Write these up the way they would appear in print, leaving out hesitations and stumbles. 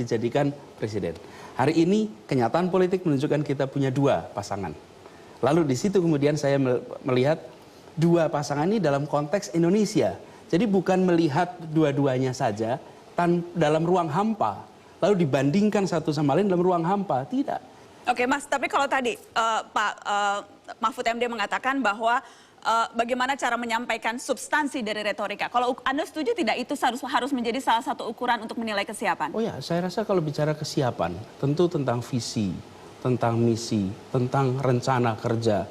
dijadikan presiden. Hari ini kenyataan politik menunjukkan kita punya dua pasangan. Lalu di situ kemudian saya melihat dua pasangan ini dalam konteks Indonesia. Jadi bukan melihat dua-duanya saja dalam ruang hampa, lalu dibandingkan satu sama lain dalam ruang hampa, tidak. Oke Mas, tapi kalau tadi Pak Mahfud MD mengatakan bahwa bagaimana cara menyampaikan substansi dari retorika. Kalau Anda setuju tidak itu harus menjadi salah satu ukuran untuk menilai kesiapan? Oh ya, saya rasa kalau bicara kesiapan, tentu tentang visi, tentang misi, tentang rencana kerja.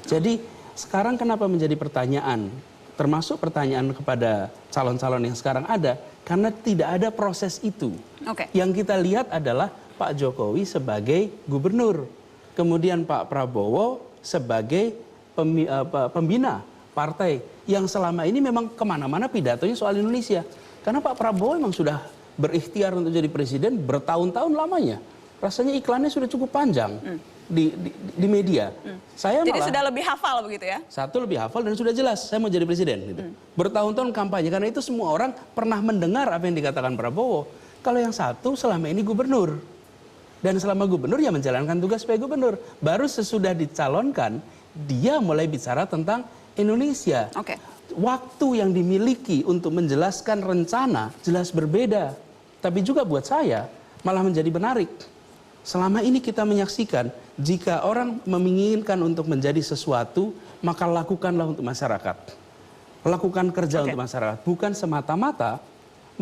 Jadi sekarang kenapa menjadi pertanyaan, termasuk pertanyaan kepada calon-calon yang sekarang ada, karena tidak ada proses itu. Yang kita lihat adalah Pak Jokowi sebagai gubernur, kemudian Pak Prabowo sebagai pembina partai yang selama ini memang kemana-mana pidatonya soal Indonesia. Karena Pak Prabowo memang sudah berikhtiar untuk jadi presiden bertahun-tahun lamanya. Rasanya iklannya sudah cukup panjang di media. Saya jadi malah, sudah lebih hafal begitu ya? Satu lebih hafal dan sudah jelas saya mau jadi presiden. Gitu. Bertahun-tahun kampanye karena itu semua orang pernah mendengar apa yang dikatakan Prabowo. Kalau yang satu selama ini gubernur. Dan selama gubernur ya menjalankan tugas sebagai gubernur. Baru sesudah dicalonkan, dia mulai bicara tentang Indonesia. Waktu yang dimiliki untuk menjelaskan rencana jelas berbeda. Tapi juga buat saya malah menjadi menarik. Selama ini kita menyaksikan jika orang menginginkan untuk menjadi sesuatu, maka lakukanlah untuk masyarakat. Lakukan kerja untuk masyarakat. Bukan semata-mata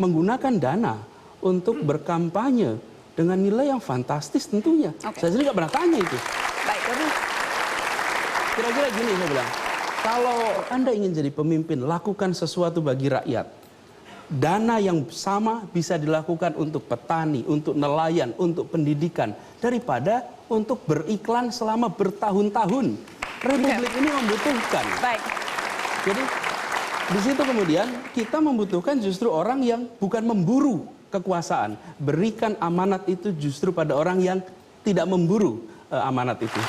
menggunakan dana untuk berkampanye dengan nilai yang fantastis tentunya. Saya sendiri nggak pernah tanya itu. Baik, kira-kira gini saya bilang, kalau Anda ingin jadi pemimpin, lakukan sesuatu bagi rakyat. Dana yang sama bisa dilakukan untuk petani, untuk nelayan, untuk pendidikan, daripada untuk beriklan selama bertahun-tahun. Republik ini membutuhkan. Jadi di situ kemudian kita membutuhkan justru orang yang bukan memburu kekuasaan. Berikan amanat itu justru pada orang yang tidak memburu amanat itu.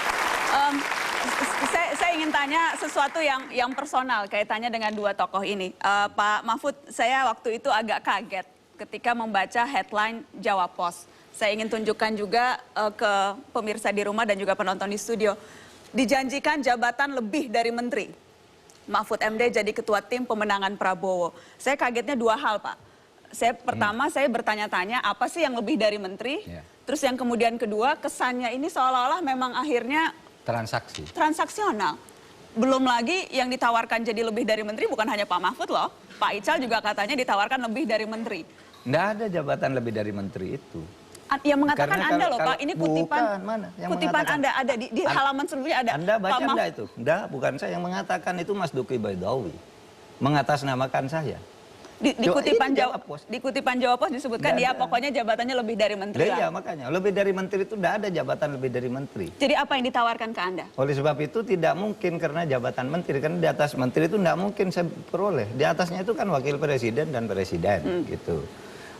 Saya ingin tanya sesuatu yang personal kaitannya dengan dua tokoh ini. Pak Mahfud, saya waktu itu agak kaget ketika membaca headline Jawa Post. Saya ingin tunjukkan juga ke pemirsa di rumah dan juga penonton di studio. Dijanjikan jabatan lebih dari menteri. Mahfud MD jadi ketua tim pemenangan Prabowo. Saya kagetnya dua hal, Pak. Pertama, saya bertanya-tanya apa sih yang lebih dari menteri? Terus yang kemudian kedua, kesannya ini seolah-olah memang akhirnya transaksional. Belum lagi yang ditawarkan jadi lebih dari menteri bukan hanya Pak Mahfud loh. Pak Ical juga katanya ditawarkan lebih dari menteri. Nggak ada jabatan lebih dari menteri itu. Yang mengatakan Anda loh Pak, ini kutipan kutipan Anda ada di halaman sebelumnya ada. Anda baca enggak itu? Enggak, bukan saya yang mengatakan, itu Mas Duki Baidawi. Mengatasnamakan saya. Di kutipan Jawa Post disebutkan dia pokoknya jabatannya lebih dari menteri. Iya makanya, lebih dari menteri itu tidak ada jabatan lebih dari menteri. Jadi apa yang ditawarkan ke Anda? Oleh sebab itu tidak mungkin karena jabatan menteri, karena di atas menteri itu tidak mungkin saya peroleh. Di atasnya itu kan wakil presiden dan presiden gitu.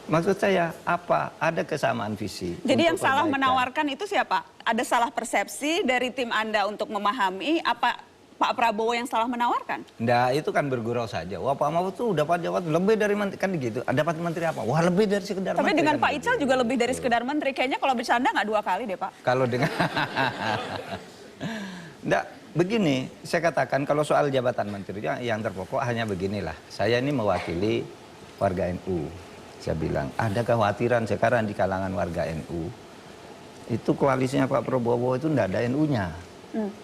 Maksud saya apa? Ada kesamaan visi. Jadi yang salah menawarkan itu siapa? Ada salah persepsi dari tim Anda untuk memahami apa Pak Prabowo yang salah menawarkan? Nah itu kan bergurau saja. Wah Pak Mahfud tuh dapat jabatan lebih dari menteri, kan gitu. Dapat menteri apa? Wah lebih dari sekedar menteri. Tapi dengan kan Pak Ical juga lebih dari sekedar menteri. Kayaknya kalau bercanda nggak dua kali deh Pak. Kalau dengan... Nggak, begini, saya katakan kalau soal jabatan menteri yang terpokok hanya beginilah. Saya ini mewakili warga NU. Saya bilang, ada kekhawatiran sekarang di kalangan warga NU. Itu koalisinya Pak Prabowo itu nggak ada NU-nya.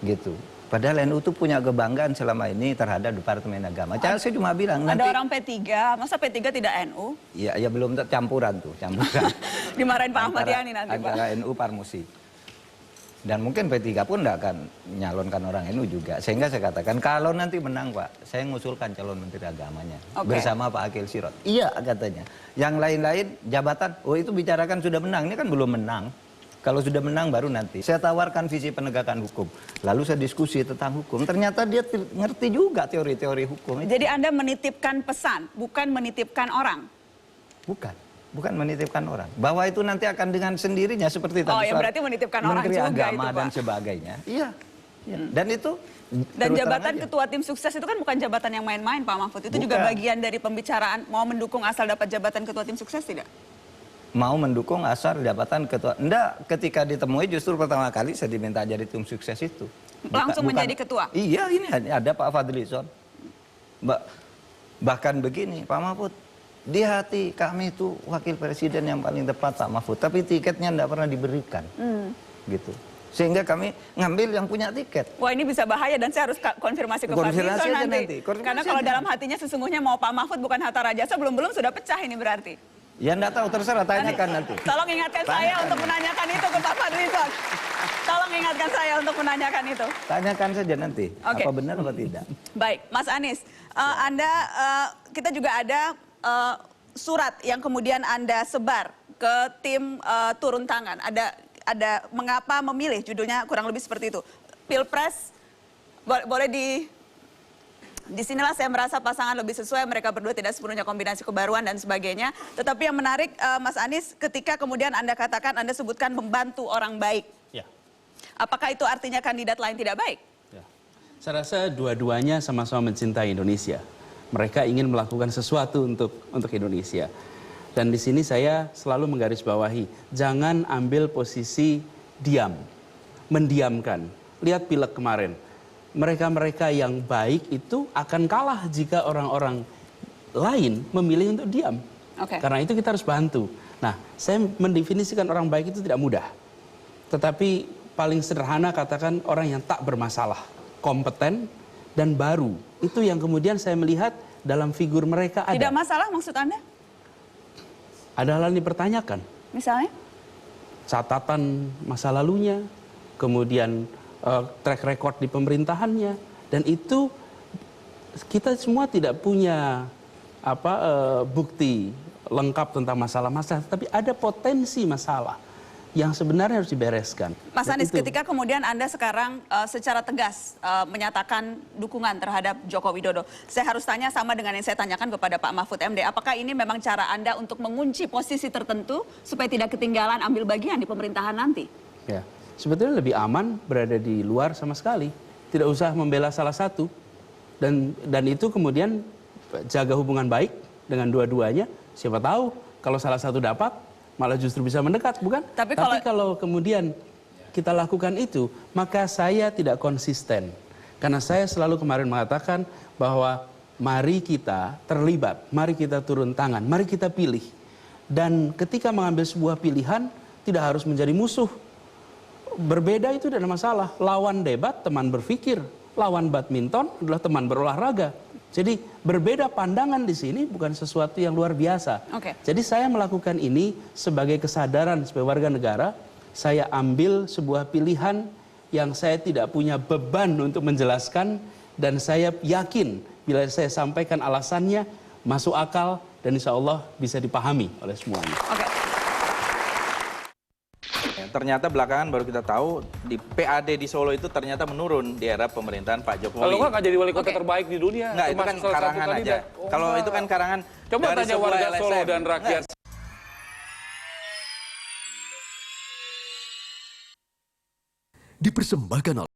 Gitu. Padahal NU itu punya kebanggaan selama ini terhadap Departemen Agama. Saya cuma bilang nanti... Ada orang P3, masa P3 tidak NU? Iya, ya belum campuran tuh, campuran. Dimarahin Pak Ahmad Yani nanti Pak. Antara NU Parmusi. Dan mungkin P3 pun tidak akan nyalonkan orang NU juga. Sehingga saya katakan, kalau nanti menang Pak, saya ngusulkan calon Menteri Agamanya. Bersama Pak Akil Sirot. Iya katanya. Yang lain-lain jabatan, oh itu bicarakan sudah menang, ini kan belum menang. Kalau sudah menang baru nanti. Saya tawarkan visi penegakan hukum. Lalu saya diskusi tentang hukum. Ternyata dia ngerti juga teori-teori hukum. Jadi Anda menitipkan pesan, bukan menitipkan orang? Bukan. Bukan menitipkan orang. Bahwa itu nanti akan dengan sendirinya seperti tadi. Oh ya berarti menitipkan orang juga Menteri Agama itu, dan sebagainya. Iya. Dan itu... Dan jabatan ketua tim sukses itu kan bukan jabatan yang main-main Pak Mahfud. Itu juga bagian dari pembicaraan mau mendukung asal dapat jabatan ketua tim sukses tidak? mau mendukung asal jabatan ketua. Enggak, ketika ditemui justru pertama kali saya diminta jadi tim sukses itu. Langsung menjadi ketua? Iya, ini ada Pak Fadlizon. Bahkan begini, Pak Mahfud, di hati kami itu wakil presiden yang paling tepat Pak Mahfud, tapi tiketnya enggak pernah diberikan. Gitu. Sehingga kami ngambil yang punya tiket. Wah, ini bisa bahaya dan saya harus konfirmasi ke Fadlizon nanti. Karena kalau dalam hatinya sesungguhnya mau Pak Mahfud bukan Hatta Rajasa, belum sudah pecah ini berarti. Ya enggak tahu, terserah, tanyakan nanti. Tolong ingatkan saya untuk menanyakan itu ke Pak Fadlizon. Tolong ingatkan saya untuk menanyakan itu. Tanyakan saja nanti, apa benar apa tidak. Baik, Mas Anies, kita juga ada surat yang kemudian Anda sebar ke tim turun tangan. Ada mengapa memilih, judulnya kurang lebih seperti itu. Pilpres, boleh di sinilah saya merasa pasangan lebih sesuai, mereka berdua tidak sepenuhnya kombinasi kebaruan dan sebagainya. Tetapi yang menarik, Mas Anies, ketika kemudian Anda katakan, Anda sebutkan membantu orang baik. Ya. Apakah itu artinya kandidat lain tidak baik? Ya. Saya rasa dua-duanya sama-sama mencintai Indonesia. Mereka ingin melakukan sesuatu untuk Indonesia. Dan di sini saya selalu menggarisbawahi, jangan ambil posisi diam, mendiamkan. Lihat pileg kemarin. Mereka-mereka yang baik itu akan kalah jika orang-orang lain memilih untuk diam. Karena itu kita harus bantu. Nah, saya mendefinisikan orang baik itu tidak mudah. Tetapi paling sederhana katakan orang yang tak bermasalah, kompeten dan baru. Itu yang kemudian saya melihat dalam figur mereka ada. Tidak masalah maksud Anda? Ada hal yang dipertanyakan. Misalnya? Catatan masa lalunya, kemudian track record di pemerintahannya, dan itu kita semua tidak punya bukti lengkap tentang masalah-masalah, tapi ada potensi masalah yang sebenarnya harus dibereskan. Mas Anies, ketika kemudian Anda sekarang secara tegas menyatakan dukungan terhadap Joko Widodo, saya harus tanya sama dengan yang saya tanyakan kepada Pak Mahfud MD, apakah ini memang cara Anda untuk mengunci posisi tertentu supaya tidak ketinggalan ambil bagian di pemerintahan nanti? Ya, sebetulnya lebih aman berada di luar sama sekali, tidak usah membela salah satu, dan itu kemudian jaga hubungan baik dengan dua-duanya. Siapa tahu kalau salah satu dapat, malah justru bisa mendekat, bukan? Tapi kalau kemudian kita lakukan itu, maka saya tidak konsisten. Karena saya selalu kemarin mengatakan bahwa mari kita terlibat, mari kita turun tangan, mari kita pilih. Dan ketika mengambil sebuah pilihan, tidak harus menjadi musuh. Berbeda itu tidak ada masalah. Lawan debat, teman berpikir. Lawan badminton adalah teman berolahraga. Jadi berbeda pandangan di sini bukan sesuatu yang luar biasa. Jadi saya melakukan ini sebagai kesadaran sebagai warga negara. Saya ambil sebuah pilihan yang saya tidak punya beban untuk menjelaskan. Dan saya yakin bila saya sampaikan alasannya masuk akal dan insya Allah bisa dipahami oleh semuanya. Ternyata belakangan baru kita tahu di PAD di Solo itu ternyata menurun di era pemerintahan Pak Jokowi. Kalau nggak jadi wali kota terbaik di dunia. Nggak, itu kan karangan aja. Kalau itu kan karangan coba dari tanya warga Solo dan rakyat. Dipersembahkan oleh